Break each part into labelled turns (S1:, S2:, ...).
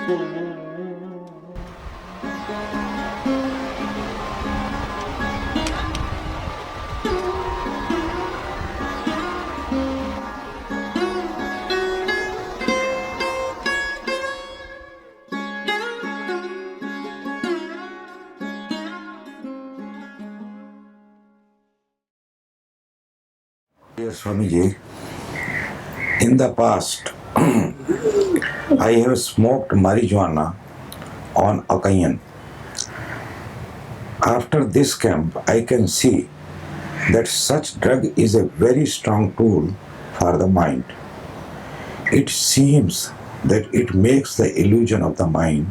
S1: Dear Swamiji, in the past, I have smoked marijuana on occasion. After this camp, I can see that such drug is a very strong tool for the mind. It seems that it makes the illusion of the mind,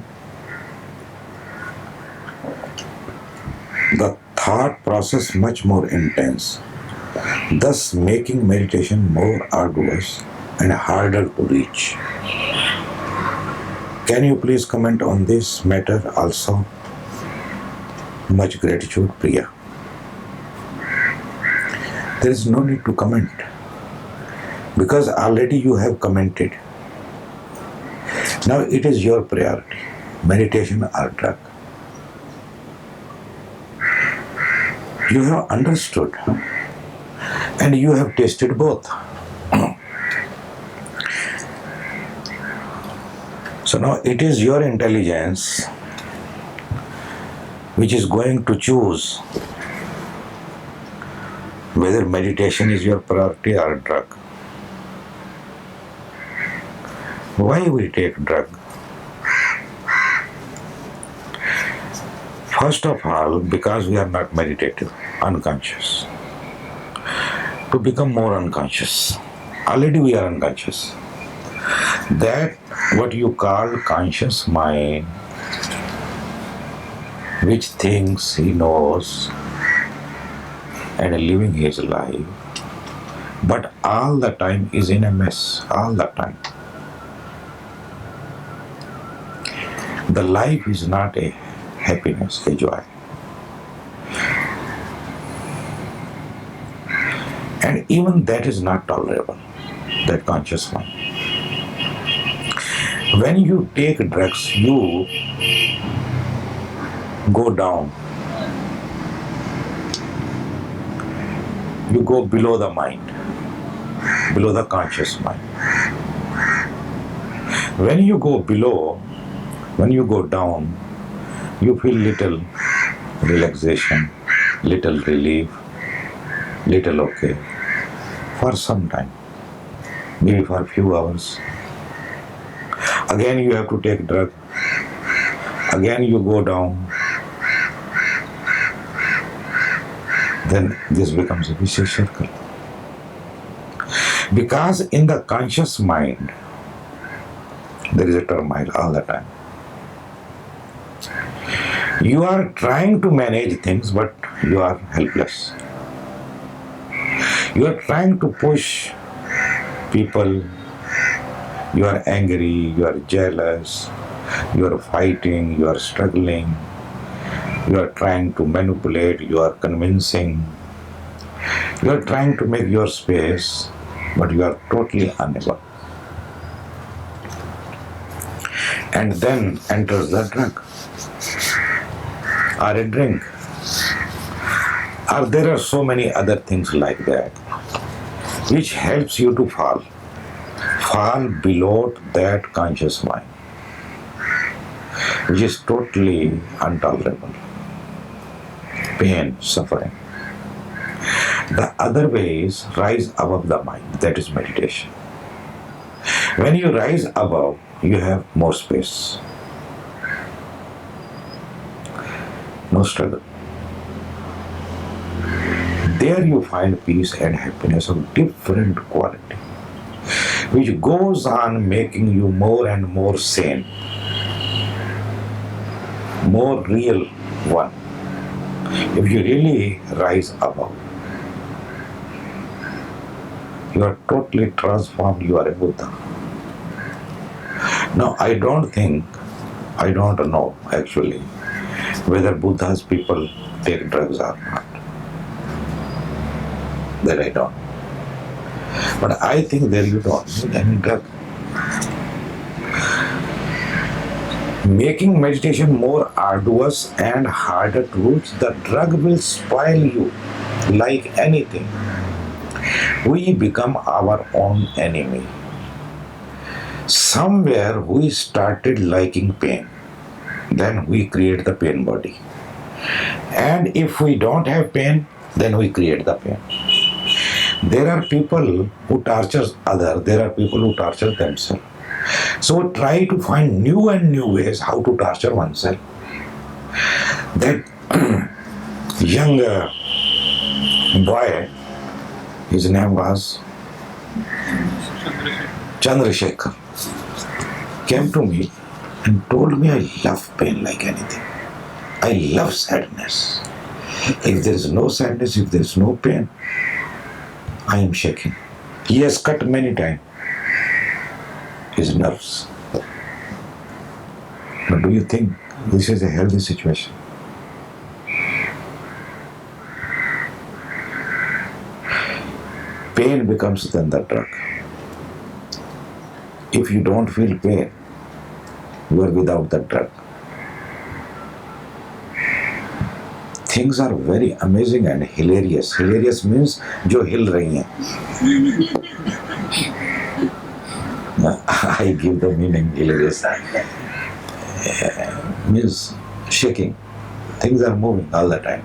S1: the thought process much more intense, thus making meditation more arduous and harder to reach. Can you please comment on this matter also? Much gratitude, Priya. There is no need to comment because already you have commented. Now it is your priority, meditation or drug. You have understood and you have tasted both. So now it is your intelligence which is going to choose whether meditation is your priority or drug. Why we take drug? First of all, because we are not meditative, unconscious. To become more unconscious. Already we are unconscious. That what you call conscious mind, which thinks he knows and living his life, but all the time is in a mess, all the time. The life is not a happiness, a joy. And even that is not tolerable, that conscious mind. When you take drugs, you go down. You go below the mind, below the conscious mind. When you go below, when you go down, you feel little relaxation, little relief, little okay, for some time, maybe for a few hours. Again you have to take drug, again you go down, then this becomes a vicious circle. Because in the conscious mind, there is a turmoil all the time. You are trying to manage things, but you are helpless. You are trying to push people. You are angry, you are jealous, you are fighting, you are struggling, you are trying to manipulate, you are convincing, you are trying to make your space, but you are totally unable. And then enters the drug or a drink. Or there are so many other things like that which helps you to fall below that conscious mind, which is totally intolerable. Pain, suffering. The other way is rise above the mind, that is meditation. When you rise above, you have more space. No struggle. There you find peace and happiness of different quality, which goes on making you more and more sane, more real one. If you really rise above, you are totally transformed, you are a Buddha. Now I don't know actually whether Buddha's people take drugs or not. That I don't. But I think there you don't need any drug. making meditation more arduous and harder to reach. The drug will spoil you like anything. We become our own enemy. Somewhere we started liking pain, then we create the pain body. And if we don't have pain, then we create the pain. There are people who torture others, there are people who torture themselves. So try to find new and new ways how to torture oneself. That young boy, his name was Chandrasekhar, came to me and told me, I love pain like anything. I love sadness. If there is no sadness, if there is no pain, I am shaking. He has cut many times his nerves. But do you think this is a healthy situation? Pain becomes then the drug. If you don't feel pain, you are without the drug. Things are very amazing and hilarious. Hilarious means जो हिल रही हैं. I give the meaning hilarious. Means shaking. Things are moving all the time.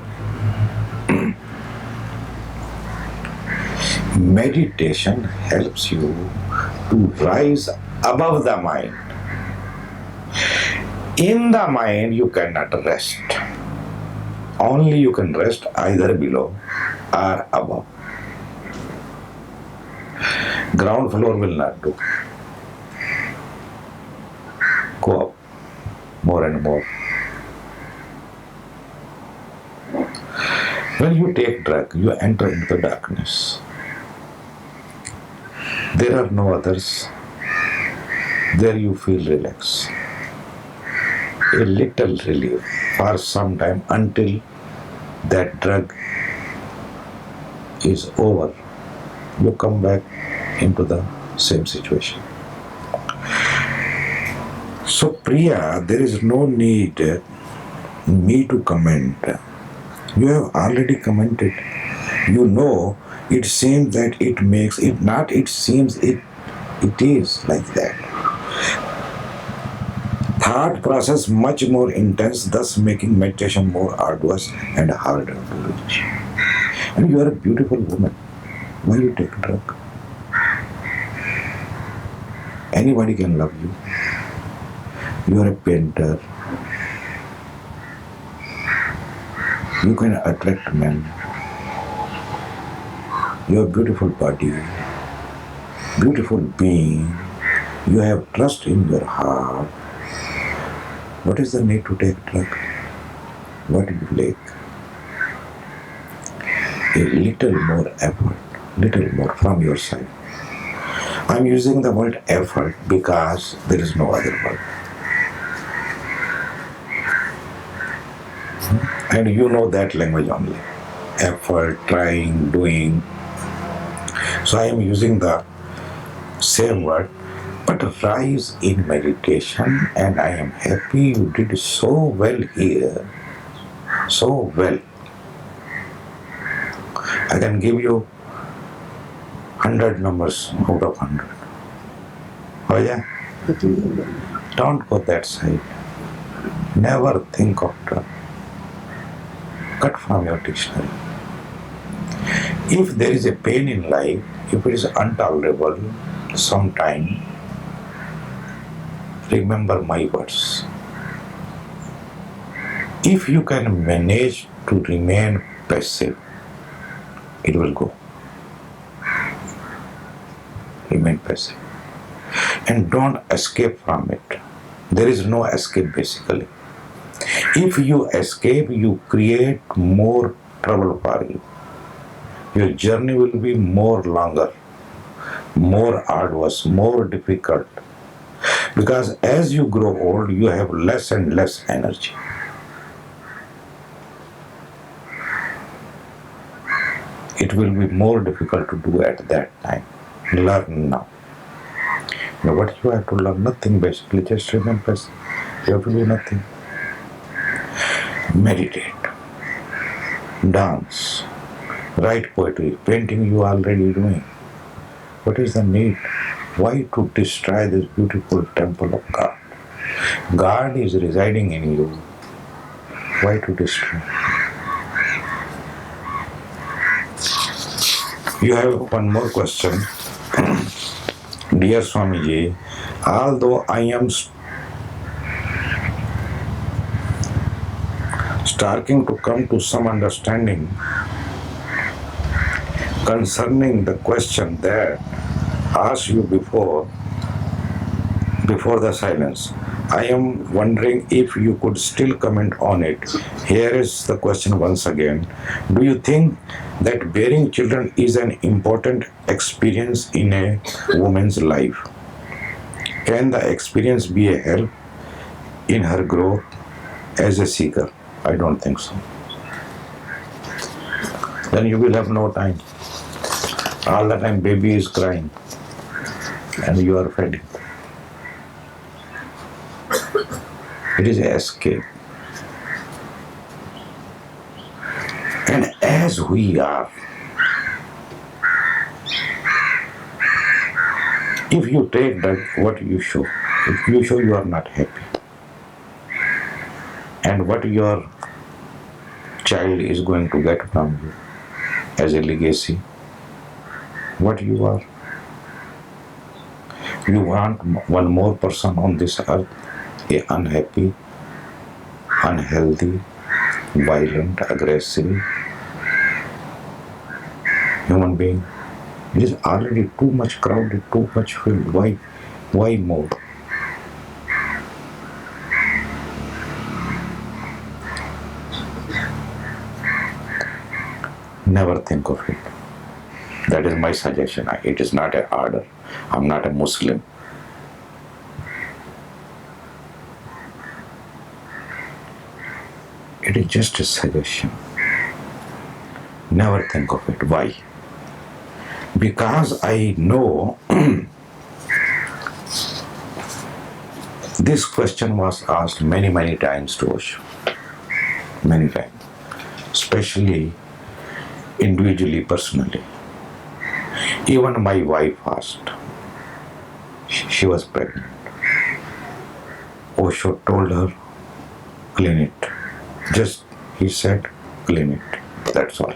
S1: Meditation helps you to rise above the mind. In the mind you cannot rest. Only you can rest either below or above. Ground floor will not do. Go up more and more. When you take drug, you enter into the darkness. There are no others. There you feel relaxed. A little relief for some time until that drug is over. You come back into the same situation. So Priya, there is no need me to comment. You have already commented. You know, it seems that it makes it not, it seems it is like that. Thought process much more intense, thus making meditation more arduous and harder to reach. And you are a beautiful woman. Why you take drug? Anybody can love you. You are a painter. You can attract men. You have a beautiful body, beautiful being. You have trust in your heart. What is the need to take drug? What do you lack? A little more effort, little more from your side. I am using the word effort because there is no other word. And you know that language only. Effort, trying, doing. So I am using the same word, but rise in meditation, and I am happy you did so well here. So well. I can give you 100 numbers out of 100. Oh yeah? Don't go that side. Never think of drug. Cut from your dictionary. If there is a pain in life, if it is intolerable, sometime remember my words. If you can manage to remain passive, it will go. Remain passive. And don't escape from it. There is no escape basically. If you escape, you create more trouble for you. Your journey will be more longer, more arduous, more difficult. Because as you grow old, you have less and less energy. It will be more difficult to do at that time. Learn now. Now what you have to learn? Nothing basically, just remain passive. You have to do nothing. Meditate, dance, write poetry, painting you are already doing. What is the need? Why to destroy this beautiful temple of God? God is residing in you. Why to destroy? You have one more question. Dear Swamiji, although I am starting to come to some understanding concerning the question that asked you before the silence, I am wondering if you could still comment on it. Here is the question once again. Do you think that bearing children is an important experience in a woman's life? Can the experience be a help in her growth as a seeker? I don't think so. Then you will have no time. All the time baby is crying and you are fed. It is an escape. And as we are, if you take that what you show, if you show you are not happy, and what your child is going to get from you as a legacy, what you are. You want one more person on this earth, a unhappy, unhealthy, violent, aggressive human being. It is already too much crowded, too much filled. Why more? Never think of it. That is my suggestion. It is not an order. I'm not a Muslim. It is just a suggestion. Never think of it. Why? Because I know this question was asked many times to Osho. Many times. Especially individually, personally. Even my wife asked. She was pregnant. Osho told her, clean it. Just, he said, clean it. That's all.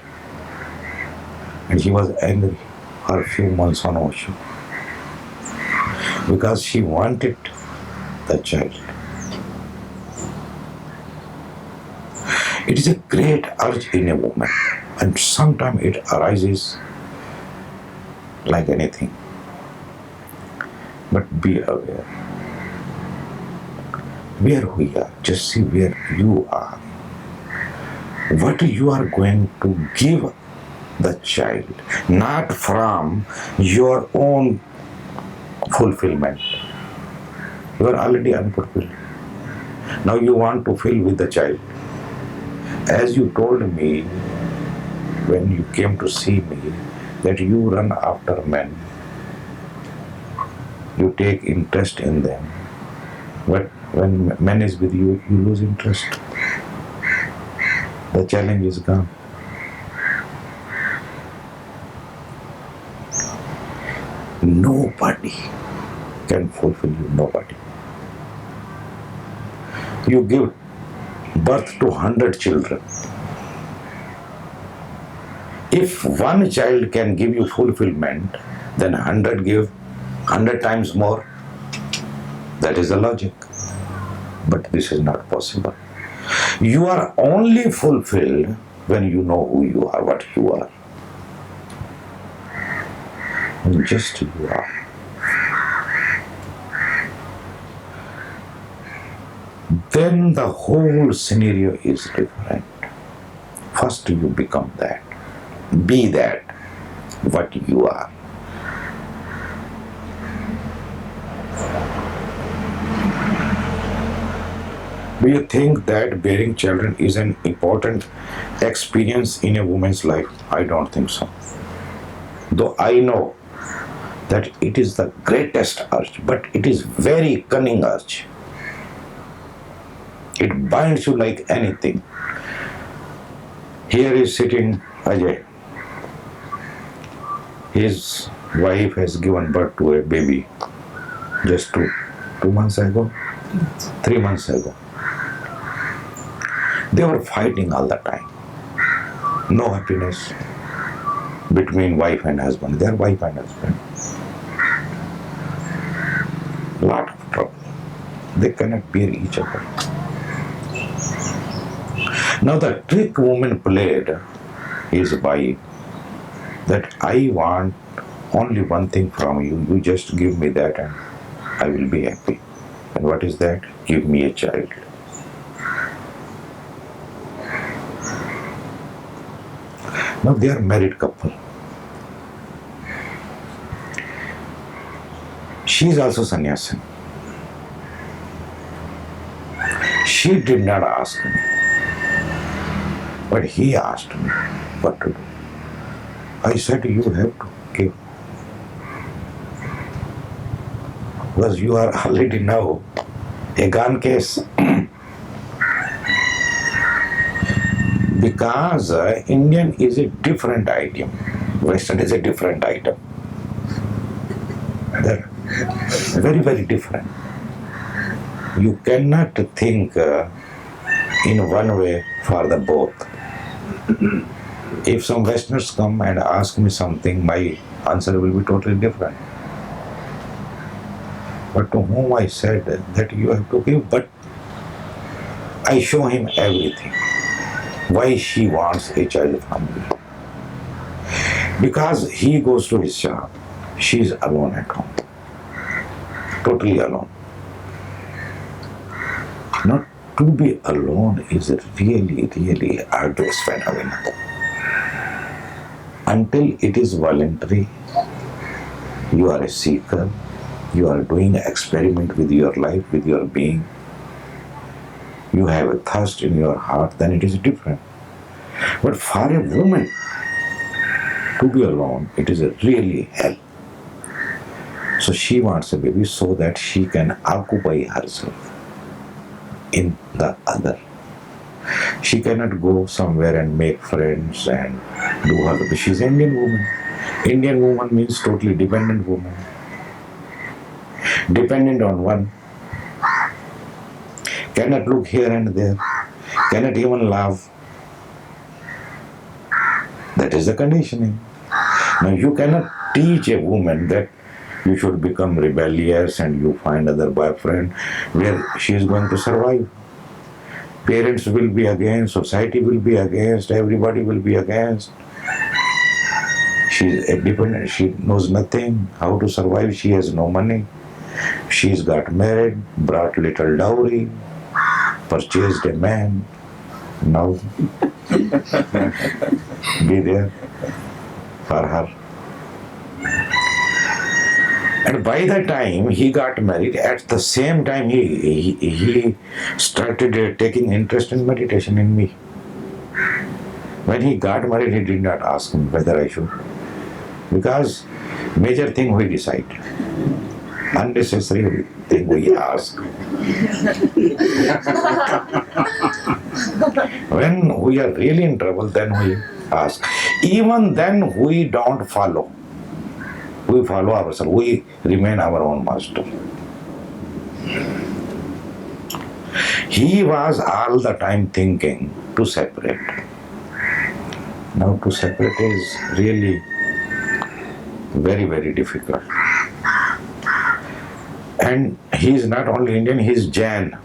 S1: And she was angry for a few months on Osho. Because she wanted the child. It is a great urge in a woman. And sometimes it arises like anything. But be aware. Where we are, just see where you are. What you are going to give the child, not from your own fulfillment. You are already unfulfilled. Now you want to fill with the child. As you told me when you came to see me, that you run after men. You take interest in them. But when man is with you, you lose interest. The challenge is gone. Nobody can fulfill you. Nobody. You give birth to 100 children. If one child can give you fulfillment, then 100 give 100 times more. That is the logic. But this is not possible. You are only fulfilled when you know who you are, what you are. And just you are. Then the whole scenario is different. First you become that. Be that, what you are. Do you think that bearing children is an important experience in a woman's life? I don't think so. Though I know that it is the greatest urge, but it is very cunning urge. It binds you like anything. Here is sitting Ajay. His wife has given birth to a baby just 2 months ago, 3 months ago. They were fighting all the time. No happiness between wife and husband. They are wife and husband. Lot of trouble. They cannot bear each other. Now the trick woman played is by that I want only one thing from you. You just give me that and I will be happy. And what is that? Give me a child. Now they are married couple. She is also sannyasin. She did not ask me, but he asked me what to do. I said, you have to give. Because you are already now a gone case. Because Indian is a different item. Western is a different item. They're very, very different. You cannot think in one way for the both. If some Westerners come and ask me something, my answer will be totally different. But to whom I said that you have to give, but I show him everything. Why she wants a child from me. Because he goes to his job. She is alone at home. Totally alone. Not to be alone is really, really arduous phenomenon. Until it is voluntary, you are a seeker, you are doing an experiment with your life, with your being, you have a thirst in your heart, then it is different. But for a woman to be alone, it is a really hell. So she wants a baby so that she can occupy herself in the other. She cannot go somewhere and make friends and do her. She is an Indian woman. Indian woman means totally dependent woman. Dependent on one. Cannot look here and there. Cannot even laugh. That is the conditioning. Now you cannot teach a woman that you should become rebellious and you find other boyfriend where she is going to survive. Parents will be against, society will be against, everybody will be against. She is independent, she knows nothing, how to survive, she has no money. She's got married, brought little dowry, purchased a man. Now, be there for her. And by the time he got married, at the same time he started taking interest in meditation in me. When he got married, he did not ask me whether I should. Because major thing we decide. Unnecessary thing we ask. When we are really in trouble, then we ask. Even then we don't follow. We follow ourselves. We remain our own master. He was all the time thinking to separate. Now to separate is really very, very difficult. And he is not only Indian, he is Jain.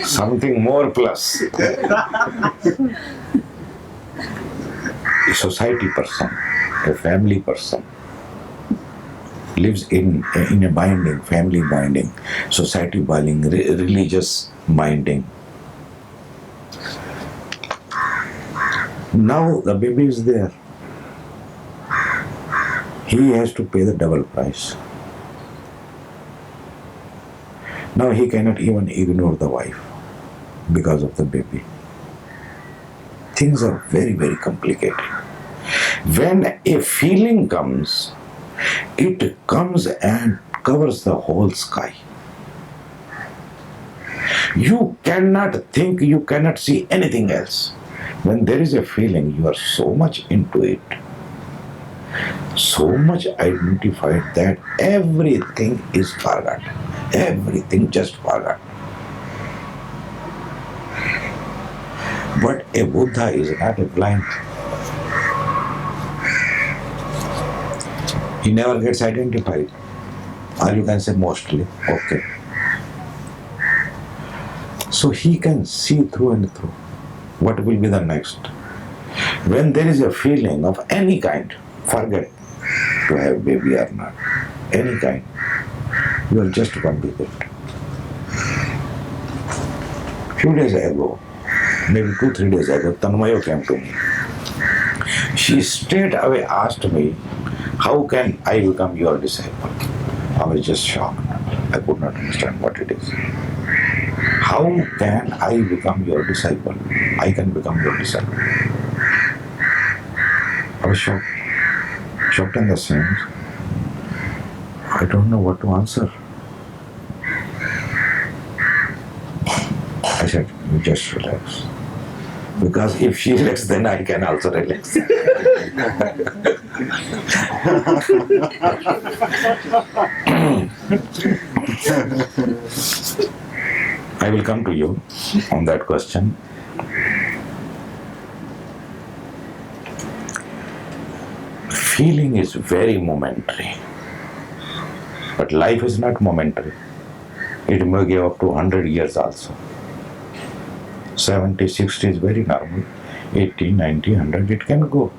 S1: Something more plus. A society person, a family person, lives in a binding, family binding, society binding, religious binding. Now the baby is there. He has to pay the double price. Now he cannot even ignore the wife because of the baby. Things are very, very complicated. When a feeling comes, it comes and covers the whole sky. You cannot think, you cannot see anything else. When there is a feeling, you are so much into it, so much identified that everything is forgot. Everything just forgot. But a Buddha is not a blind. He never gets identified. Or you can say mostly. Okay. So he can see through and through what will be the next. When there is a feeling of any kind, forget to have baby or not. Any kind. You are just one with it. Few days ago, maybe 2-3 days ago, Tanmayo came to me. She straight away asked me, how can I become your disciple? I was just shocked. I could not understand what it is. How can I become your disciple? I can become your disciple. I was shocked. Shocked in the sense, I don't know what to answer. I said, you just relax. Because if she relaxes, then I can also relax. I will come to you on that question. Feeling is very momentary. But life is not momentary. It may give up to 100 years also. 70, 60 is very normal. 80, 90, 100, it can go.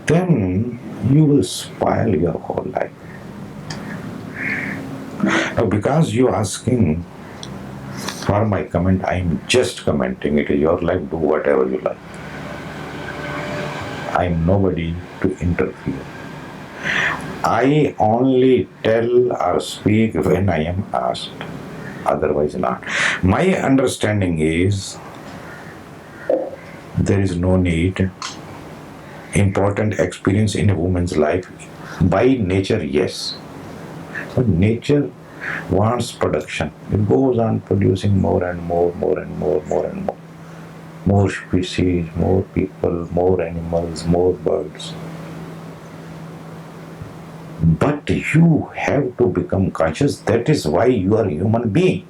S1: Then you will spoil your whole life. Now, because you are asking for my comment, I am just commenting. It is your life, do whatever you like. I am nobody to interfere. I only tell or speak when I am asked. Otherwise not. My understanding is there is no need. Important experience in a woman's life. By nature, yes. But nature wants production. It goes on producing more and more, more and more, more and more. More species, more people, more animals, more birds. But you have to become conscious. That is why you are a human being.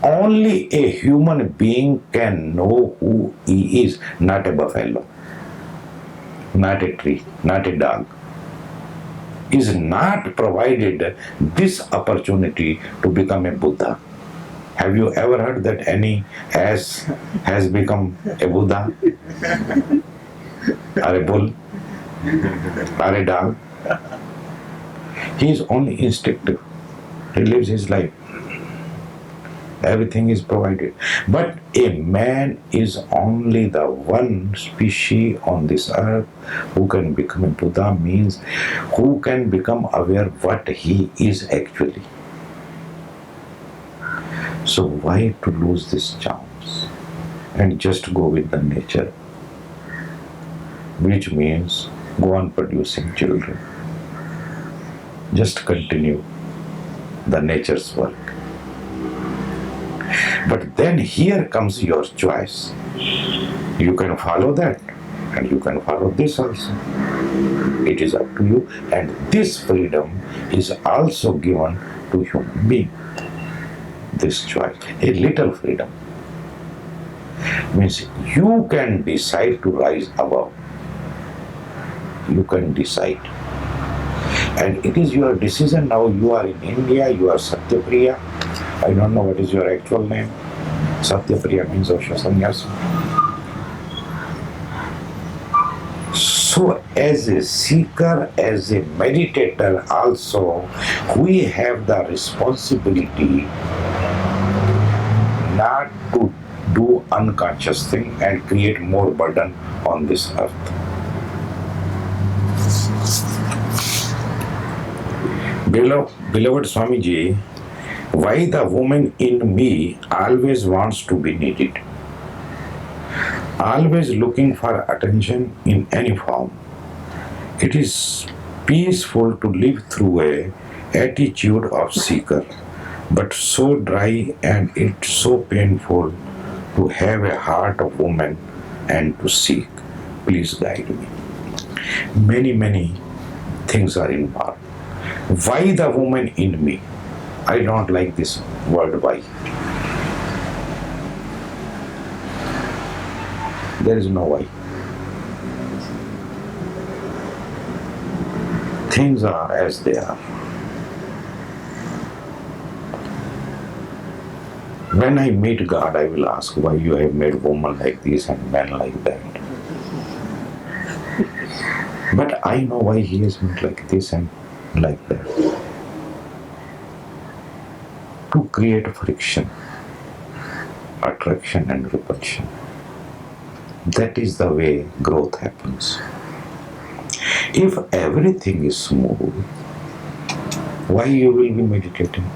S1: Only a human being can know who he is, not a buffalo, not a tree, not a dog. Is not provided this opportunity to become a Buddha. Have you ever heard that any ass has become a Buddha? Or a bull? Or a dog? He is only instinctive. He lives his life. Everything is provided. But a man is only the one species on this earth who can become a Buddha, means who can become aware what he is actually. So why to lose this chance and just go with the nature, which means go on producing children. Just continue the nature's work. But then here comes your choice. You can follow that and you can follow this also. It is up to you, and this freedom is also given to human being. This choice, a little freedom, means you can decide to rise above. You can decide. And it is your decision. Now you are in India, you are Satyapriya. I don't know what is your actual name. Satyapriya means Osho Sannyasi. So as a seeker, as a meditator also, we have the responsibility not to do unconscious thing and create more burden on this earth. Beloved Swamiji, why the woman in me always wants to be needed, always looking for attention in any form. It is peaceful to live through a attitude of seeker, but so dry and it's so painful to have a heart of woman and to seek. Please guide me. Many things are involved. Why the woman in me? I don't like this word why. There is no why. Things are as they are. When I meet God, I will ask why you have made woman like this and man like that. But I know why he has made like this and like that. To create friction, attraction and repulsion. That is the way growth happens. If everything is smooth, why you will be meditating?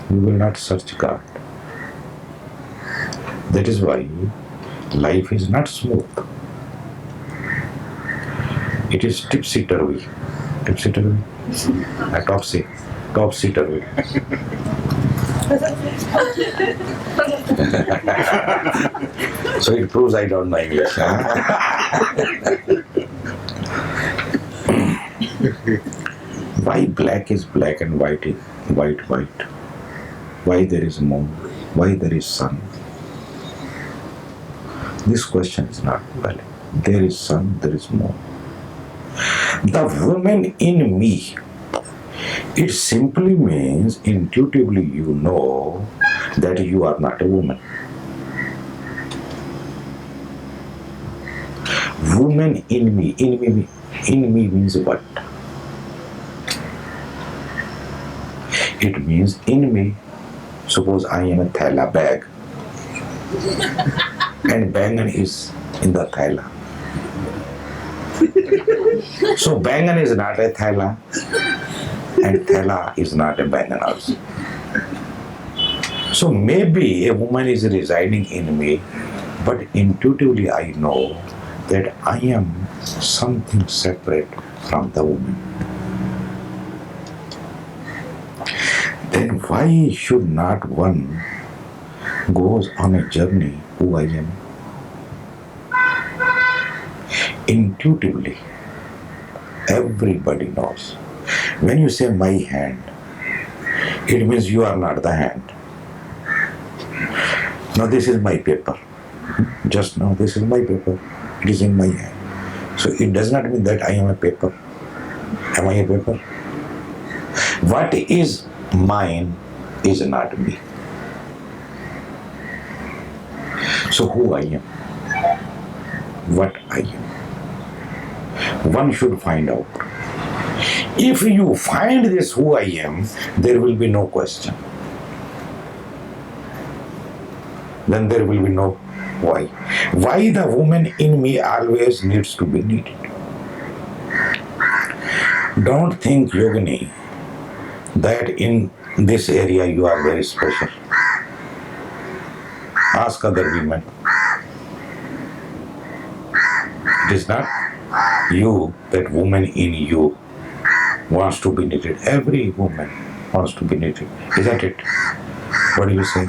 S1: You will not search God. That is why life is not smooth. It is tipsy-turvy. Tipsy-turvy? Topsy-turvy. So it proves I don't know English. Why black is black and white is white? Why there is moon? Why there is sun? This question is not valid. There is sun, there is moon. The woman in me, it simply means intuitively you know that you are not a woman. Woman in me means what? It means in me, suppose I am a thaila bag and bangan is in the thaila. So bangan is not a thaila and thaila is not a bangan also. So maybe a woman is residing in me, but intuitively I know that I am something separate from the woman. Then why should not one goes on a journey who I am? Intuitively, everybody knows. When you say my hand, it means you are not the hand. Now this is my paper. Just now this is my paper. It is in my hand. So it does not mean that I am a paper. Am I a paper? What is mine is not me. So who I am? What I am? One should find out. If you find this who I am, there will be no question. Then there will be no why. Why the woman in me always needs to be needed. Don't think, Yogini, that in this area you are very special. Ask other women. It is not you, that woman in you wants to be needed. Every woman wants to be needed. Isn't it? What do you say?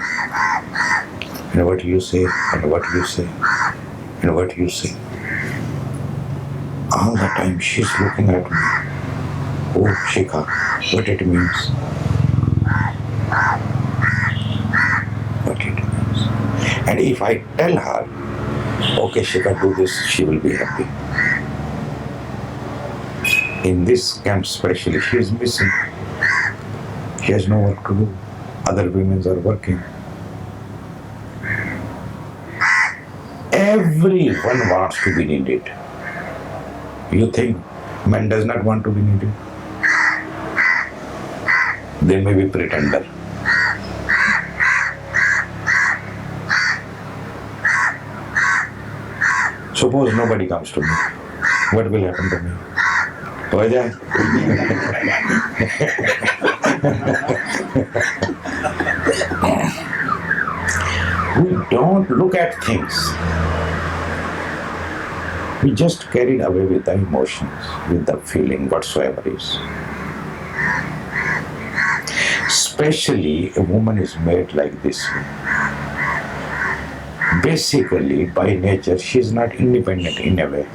S1: And what you say, and what you say, and what you say. All the time she's looking at me. Oh, Shikha, what it means. What it means. And if I tell her, okay, Shikha, do this, she will be happy. In this camp especially, she is missing. She has no work to do. Other women are working. Everyone wants to be needed. You think man does not want to be needed? They may be pretender. Suppose nobody comes to me. What will happen to me? हो जाए. We don't look at things. We just carried away with the emotions, with the feeling, whatsoever is. Especially a woman is made like this. Basically, by nature, she is not independent in a way.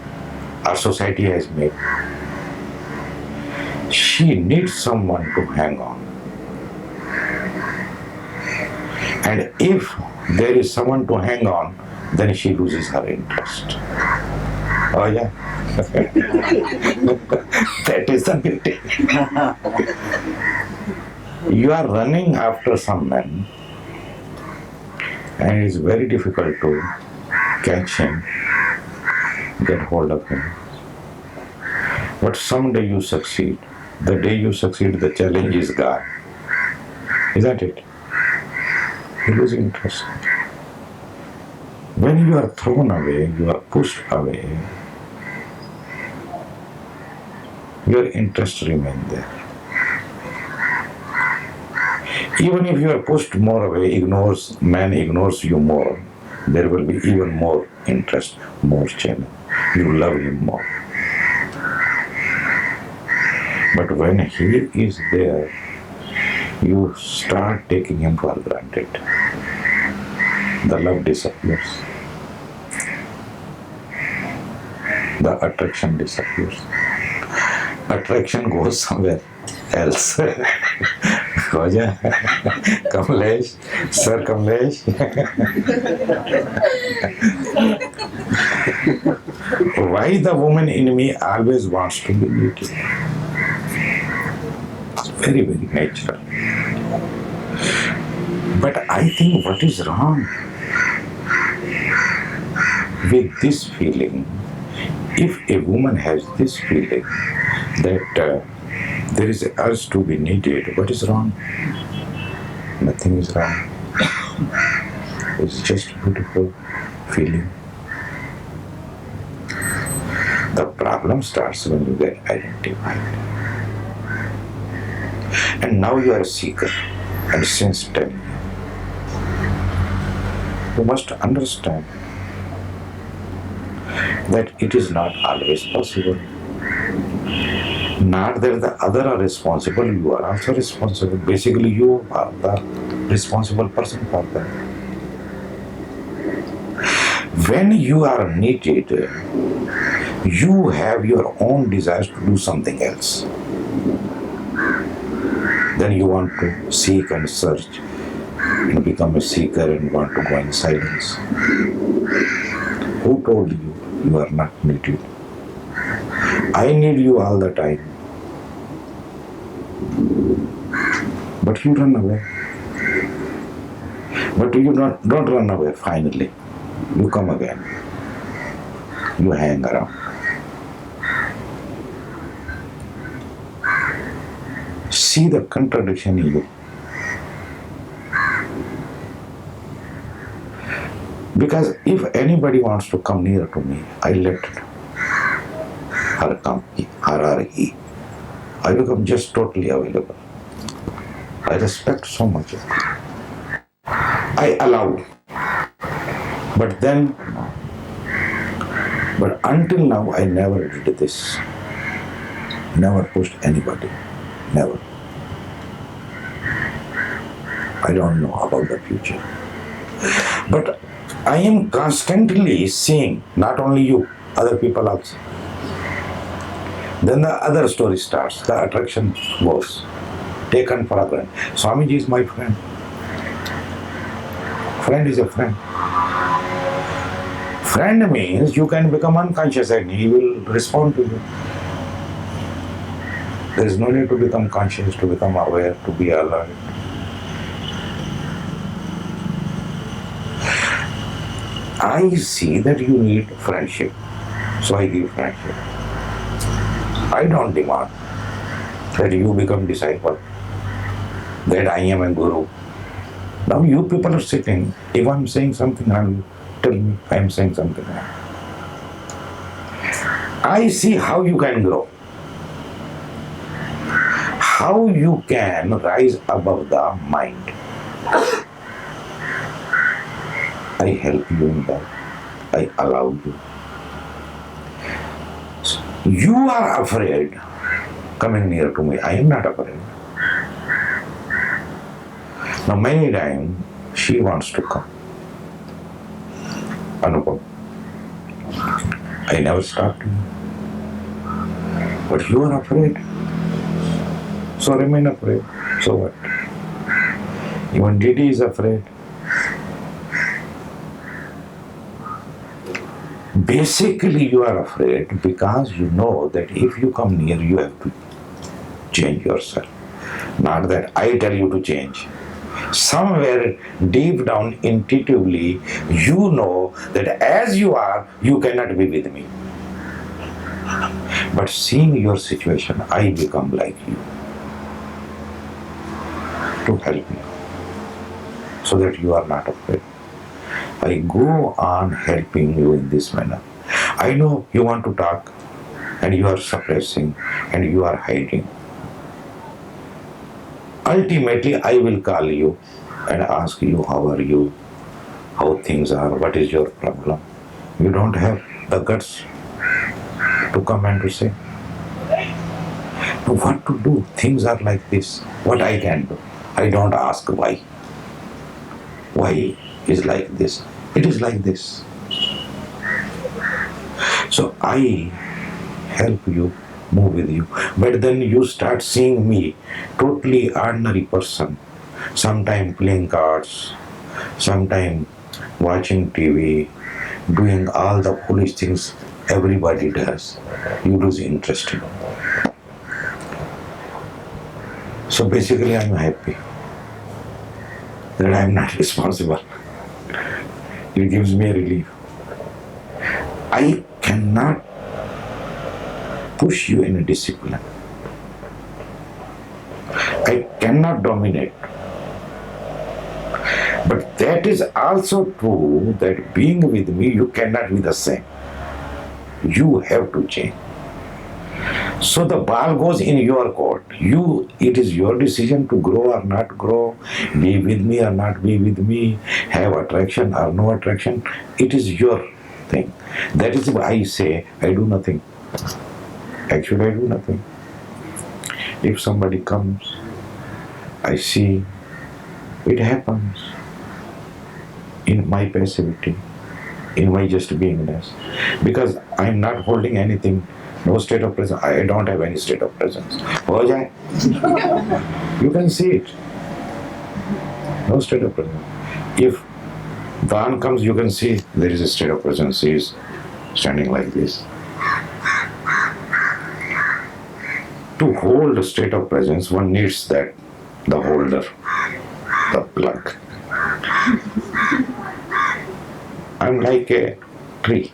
S1: Our society has made. She needs someone to hang on. And if there is someone to hang on, then she loses her interest. Oh yeah. That is the beauty. You are running after some man, and it is very difficult to catch him, get hold of him. But someday you succeed. The day you succeed, the challenge is gone. Isn't it? You lose interest. When you are thrown away, you are pushed away, your interest remains there. Even if you are pushed more away, man ignores you more, there will be even more interest, more challenge. You love him more. But when he is there, you start taking him for granted. The love disappears. The attraction disappears. Attraction goes somewhere else. Kamlesh, Sir Kamlesh. Why the woman in me always wants to be needed? It's very, very natural. But I think what is wrong with this feeling, if a woman has this feeling that there is an urge to be needed, what is wrong? Nothing is wrong. It's just a beautiful feeling. The problem starts when you get identified. And now you are a seeker, and since 10 years, you must understand that it is not always possible. Not that the other are responsible, you are also responsible. Basically, you are the responsible person for that. When you are needed, you have your own desires to do something else. Then you want to seek and search and become a seeker and want to go in silence. Who told you you are not needed? I need you all the time. But you run away. But you don't run away finally. You come again. You hang around. See the contradiction in you. Because if anybody wants to come near to me, I let her come, her or he. I become just totally available. I respect so much. I allow. But until now, I never did this. Never pushed anybody. Never. I don't know about the future. But I am constantly seeing, not only you, other people also. Then the other story starts, the attraction goes, taken for granted. Swamiji is my friend. Friend is a friend. Friend means you can become unconscious and he will respond to you. There is no need to become conscious, to become aware, to be alert. I see that you need friendship, so I give friendship. I don't demand that you become disciple, that I am a guru. Now you people are sitting, if I am saying something wrong, tell me I am saying something wrong. I see how you can grow, how you can rise above the mind. I help you in that. I allow you. You are afraid coming near to me. I am not afraid. Now many times she wants to come. Anupam, I never stopped you. But you are afraid. So remain afraid. So what? Even Didi is afraid. Basically, you are afraid because you know that if you come near, you have to change yourself. Not that I tell you to change. Somewhere deep down, intuitively, you know that as you are, you cannot be with me. But seeing your situation, I become like you to help you so that you are not afraid. I go on helping you in this manner. I know you want to talk and you are suppressing and you are hiding. Ultimately, I will call you and ask you how are you, how things are, what is your problem. You don't have the guts to come and to say. Now what to do? Things are like this. What I can do? I don't ask why. Why is like this? It is like this. So I help you, move with you. But then you start seeing me, totally ordinary person. Sometime playing cards, sometime watching TV, doing all the foolish things everybody does. You lose interest in. So basically I'm happy that I'm not responsible. It gives me a relief. I cannot push you in a discipline. I cannot dominate. But that is also true that being with me, you cannot be the same. You have to change. So the ball goes in your court. It is your decision to grow or not grow, be with me or not be with me, have attraction or no attraction. It is your thing. That is why I say I do nothing. Actually, I do nothing. If somebody comes, I see, it happens in my passivity, in my just beingness. Because I am not holding anything. No state of presence. I don't have any state of presence. हो जाए. You can see it. No state of presence. If Dhyan comes, you can see there is a state of presence. He is standing like this. To hold a state of presence, one needs that, the holder, the plug. I'm like a tree,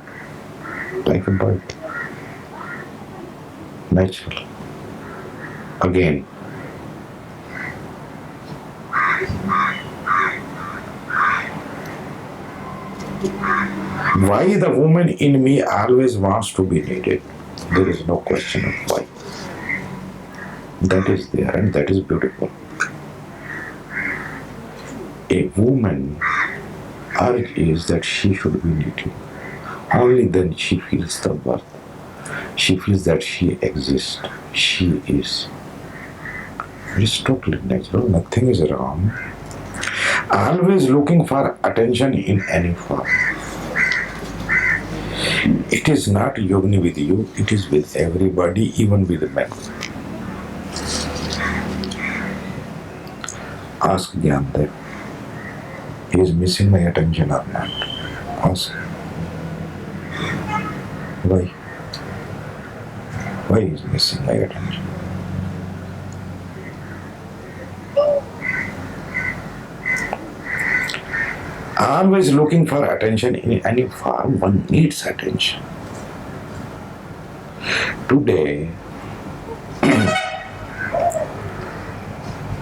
S1: like a bird. Natural. Again. Why the woman in me always wants to be needed? There is no question of why. That is there and that is beautiful. A woman urge is that she should be needed. Only then she feels the worth. She feels that she exists. She is. It is totally natural. Nothing is wrong. Always looking for attention in any form. It is not yogini with you. It is with everybody, even with men. Ask Dhyan that he is missing my attention or not. Ask. Why? Why is missing my attention? Always looking for attention in any form, one needs attention. Today,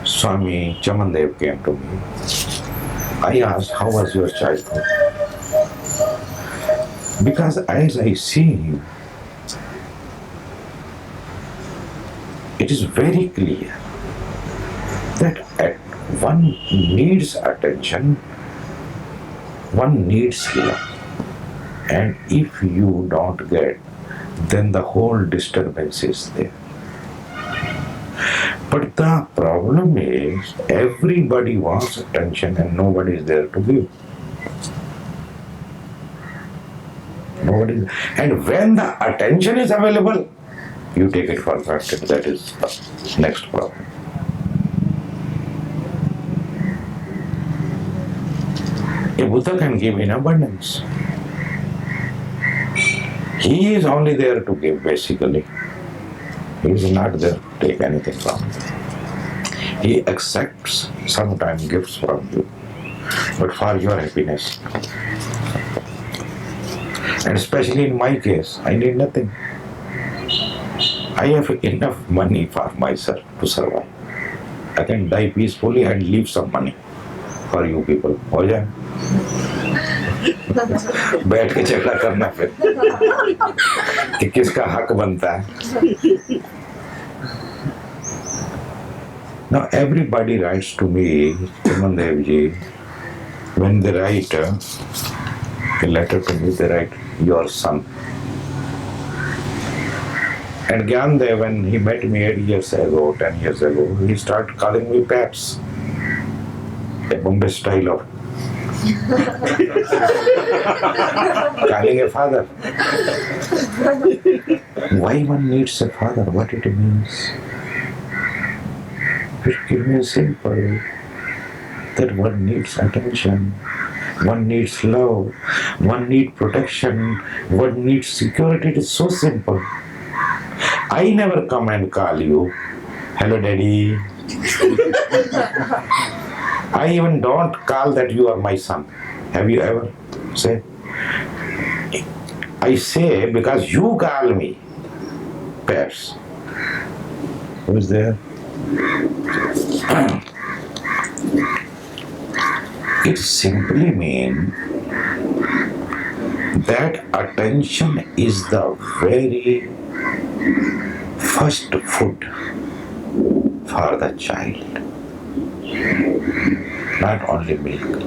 S1: Swami Chamandev came to me. I asked, how was your childhood? Because as I see him, it is very clear that one needs attention, one needs love. And if you don't get then the whole disturbance is there. But the problem is, everybody wants attention and nobody is there to give. Nobody. And when the attention is available, you take it for granted. That is the next problem. A Buddha can give in abundance. He is only there to give, basically. He is not there to take anything from you. He accepts sometimes gifts from you, but for your happiness. And especially in my case, I need nothing. I have enough money for myself to survive. I can die peacefully and leave some money for you people. हो जाए बैठ के झगड़ा करना फिर कि किसका हक बनता है. Now everybody writes to me, Chaman ji, when they write a letter to me, they write, your son. And Gyandev, when he met me 8 years ago, 10 years ago, he started calling me Pats. A Bombay style of calling a father. Why one needs a father? What it means? It means simple, that one needs attention, one needs love, one needs protection, one needs security. It is so simple. I never come and call you, hello daddy. I even don't call that you are my son. Have you ever said? I say because you call me, perhaps. Who is there? It simply means that attention is the very first food for the child. Not only milk,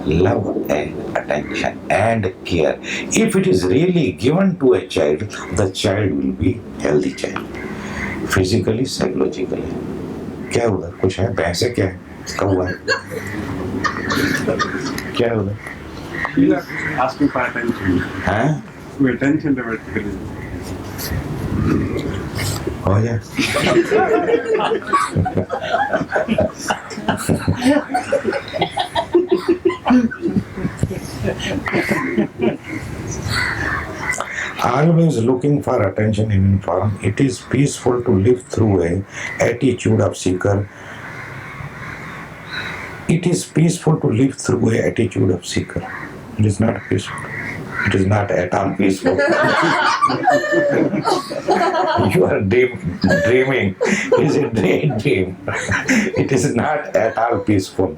S1: love and attention and care. If it is really given to a child, the child will be healthy child. Physically, psychologically. क्या उधर कुछ है? भैंस है क्या है? कौवा है? क्या है उधर?
S2: Asking for attention.
S1: हाँ?
S2: Attention theoretically.
S1: हो जाए. Always looking for attention in form, it is peaceful to live through a attitude of seeker. It is peaceful to live through a attitude of seeker. It is not peaceful. It is not at all peaceful. You are dreaming. It is a dream. It is not at all peaceful.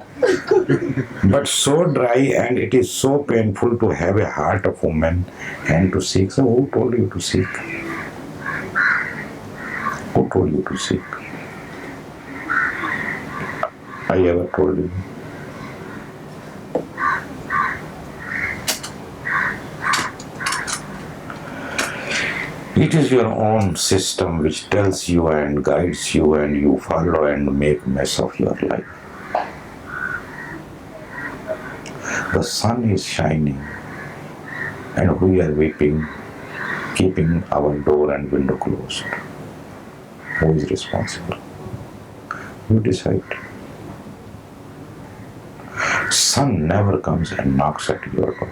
S1: But so dry, and it is so painful to have a heart of woman and to seek. So who told you to seek? Who told you to seek? I ever told you? It is your own system which tells you and guides you, and you follow and make mess of your life. The sun is shining and we are weeping, keeping our door and window closed. Who is responsible? You decide. Sun never comes and knocks at your door.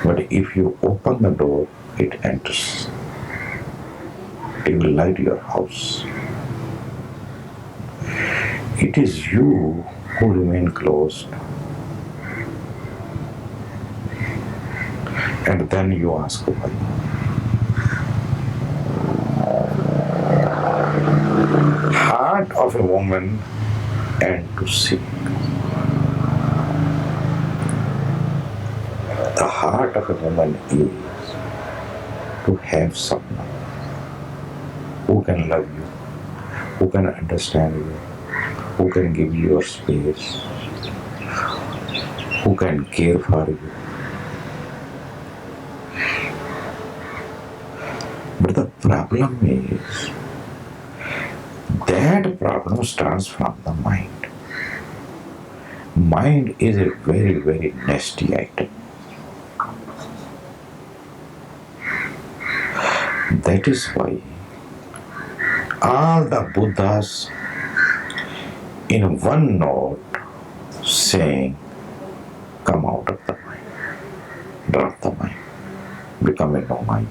S1: But if you open the door, it enters. It will light your house. It is you who remain closed. And then you ask why. Heart of a woman and to seek. The heart of a woman is to have someone who can love you, who can understand you, who can give you your space, who can care for you. problem is that problem starts from the mind. Mind is a very, very nasty item. That is why all the Buddhas in one note saying, come out of the mind, drop the mind, become a no mind.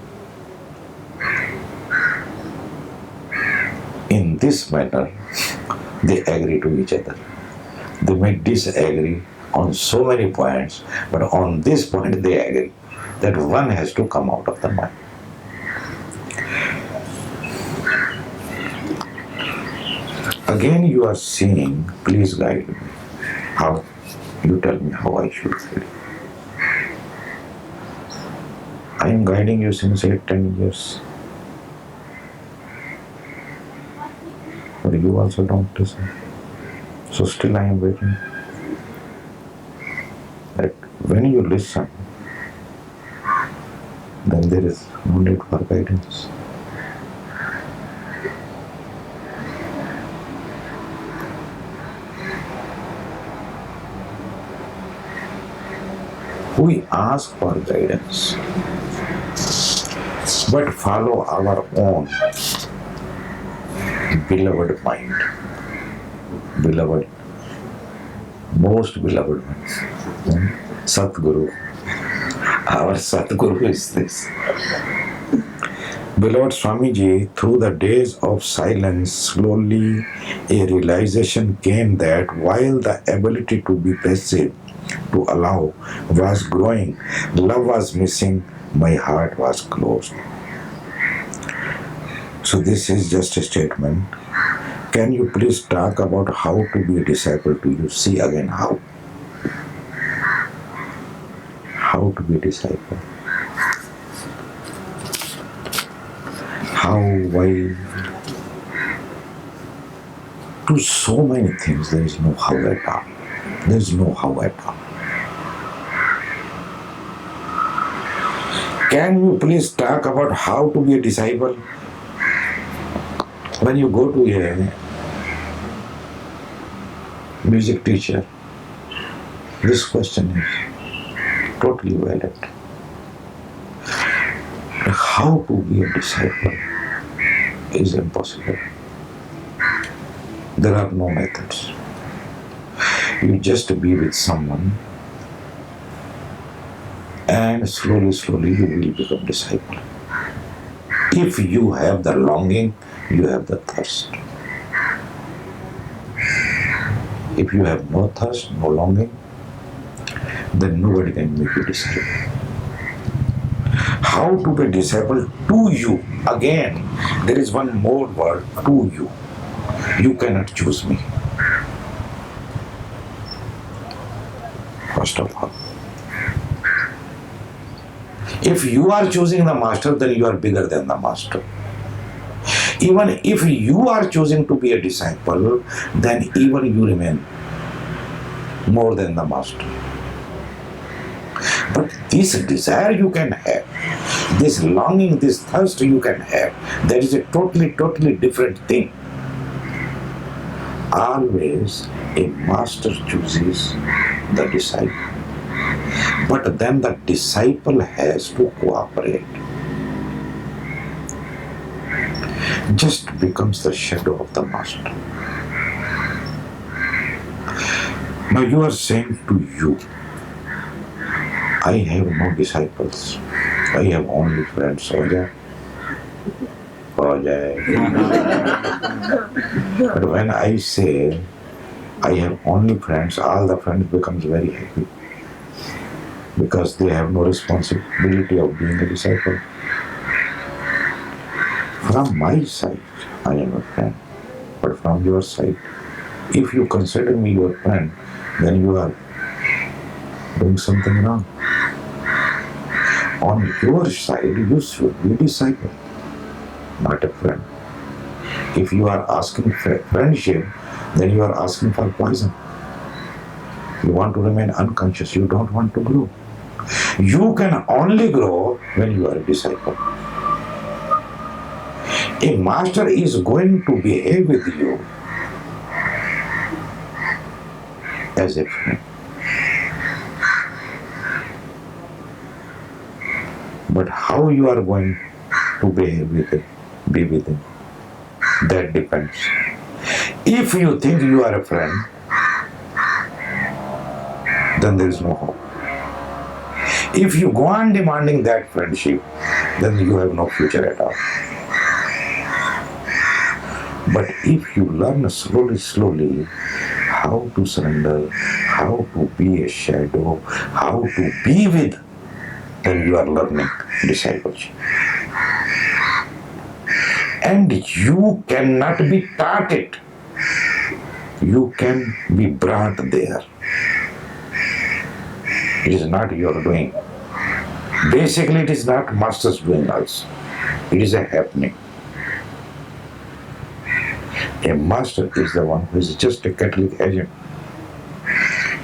S1: In this manner, they agree to each other. They may disagree on so many points, but on this point they agree that one has to come out of the mind. Again you are seeing, please guide me. How? You tell me how I should feel. I am guiding you since 8-10 years. But you also don't listen. So still I am waiting. That when you listen, then there is no need for guidance. We ask for guidance, but follow our own beloved mind. Beloved, most beloved one. Satguru. Our Satguru is this. Beloved Swamiji, through the days of silence, slowly a realization came that while the ability to be passive, to allow, was growing, love was missing, my heart was closed. So this is just a statement. Can you please talk about how to be a disciple to you? See again how. How to be a disciple. How, why. To so many things there is no how at all. There is no how at all. Can you please talk about how to be a disciple? When you go to a music teacher, this question is totally valid. How to be a disciple is impossible. There are no methods. You just be with someone and slowly you will become disciple. If you have the longing, you have the thirst. If you have no thirst, no longing, then nobody can make you disciple. How to be disciple to you? Again, there is one more word, to you. You cannot choose me. First of all. If you are choosing the master, then you are bigger than the master. Even if you are choosing to be a disciple, then even you remain more than the master. But this desire you can have, this longing, this thirst you can have, that is a totally different thing. Always a master chooses the disciple. But then the disciple has to cooperate. Just becomes the shadow of the master. Now you are saying to you, I have no disciples. I have only friends. But when I say I have only friends, all the friends becomes very happy. Because they have no responsibility of being a disciple. From my side, I am a friend. But from your side, if you consider me your friend, then you are doing something wrong. On your side, you should be a disciple, not a friend. If you are asking for friendship, then you are asking for poison. You want to remain unconscious, you don't want to grow. You can only grow when you are a disciple. A master is going to behave with you as a friend. But how you are going to behave with him, be with him, that depends. If you think you are a friend, then there is no hope. If you go on demanding that friendship, then you have no future at all. But if you learn slowly how to surrender, how to be a shadow, how to be with, then you are learning discipleship. And you cannot be taught it. You can be brought there. It is not your doing. Basically, it is not master's doing also. It is a happening. A master is the one who is just a catalytic agent.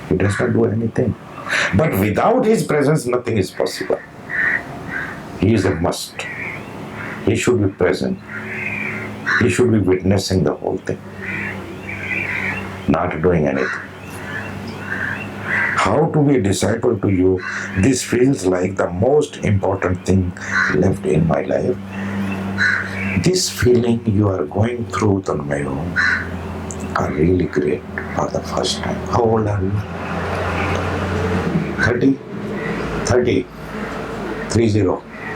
S1: He does not do anything. But without his presence, nothing is possible. He is a must. He should be present. He should be witnessing the whole thing, not doing anything. How to be a disciple to you? This feels like the most important thing left in my life. This feeling you are going through, Tanmayo, are really great for the first time. How old are you? 30? 30? 30.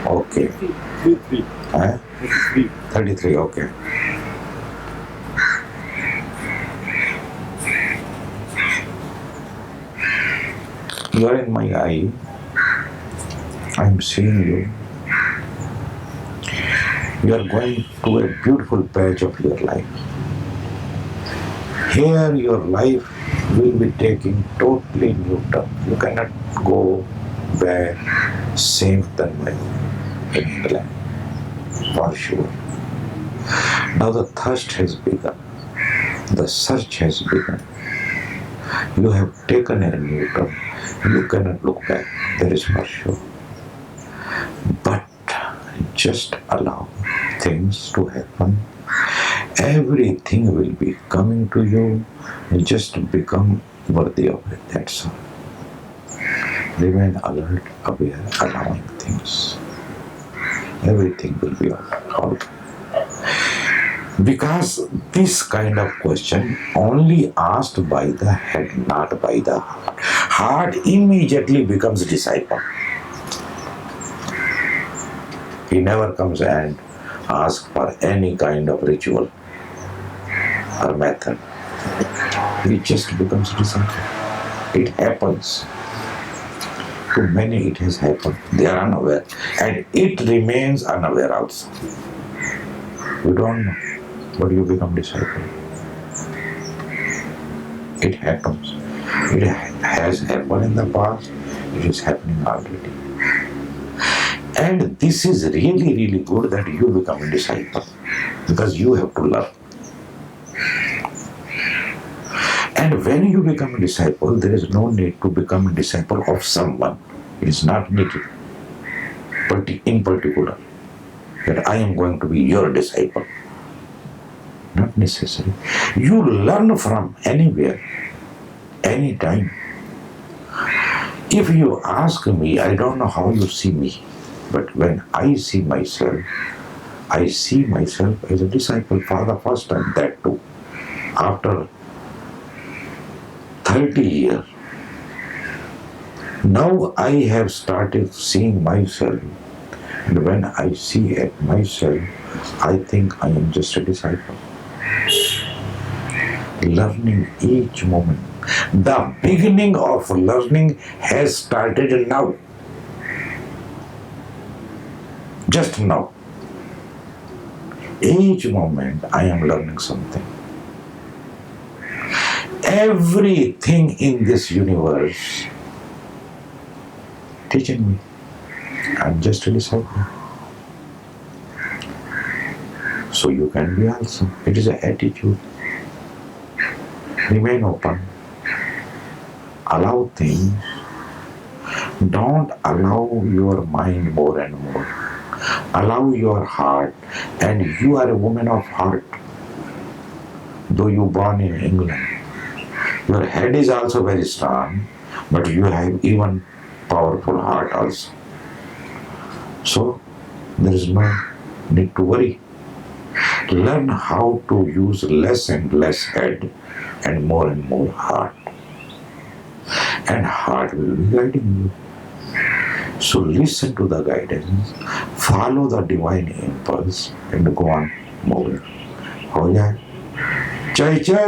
S1: Okay.
S2: 33.
S1: Huh?
S2: 33.
S1: 33, okay. You are in my eye. I am seeing you. You are going to a beautiful patch of your life. Here your life will be taking totally new turn. You cannot go back same than when in England, for sure. Now the thirst has begun. The search has begun. You have taken a new turn. You cannot look back. That is for sure. But just allow things to happen. Everything will be coming to you. Just become worthy of it. That's all. Remain alert, aware, allowing things. Everything will be all right. Because this kind of question only asked by the head, not by the heart. Heart immediately becomes disciple. He never comes and asks for any kind of ritual or method. He just becomes disciple. It happens. To many it has happened. They are unaware. And it remains unaware also. You don't know, but you become disciple. It happens. It has happened in the past. It is happening already. And this is really, really good that you become a disciple. Because you have to learn. And when you become a disciple, there is no need to become a disciple of someone. It is not needed. But in particular, that I am going to be your disciple. Not necessary. You learn from anywhere, anytime. If you ask me, I don't know how you see me, but when I see myself as a disciple for the first time, that too, after 30 years. Now I have started seeing myself, and when I see at myself, I think I am just a disciple. Learning each moment. The beginning of learning has started now. Just now. Each moment I am learning something. Everything in this universe teaching me. I'm just a disciple. So you can be also. It is an attitude. Remain open. Allow things. Don't allow your mind more and more. Allow your heart, and you are a woman of heart. Though you born in England, your head is also very strong, but you have even powerful heart also. So there is no need to worry. Learn how to use less and less head and more heart. And heart will be guiding you. So listen to the guidance, follow the divine impulse and go on moving. हो जाए जय जय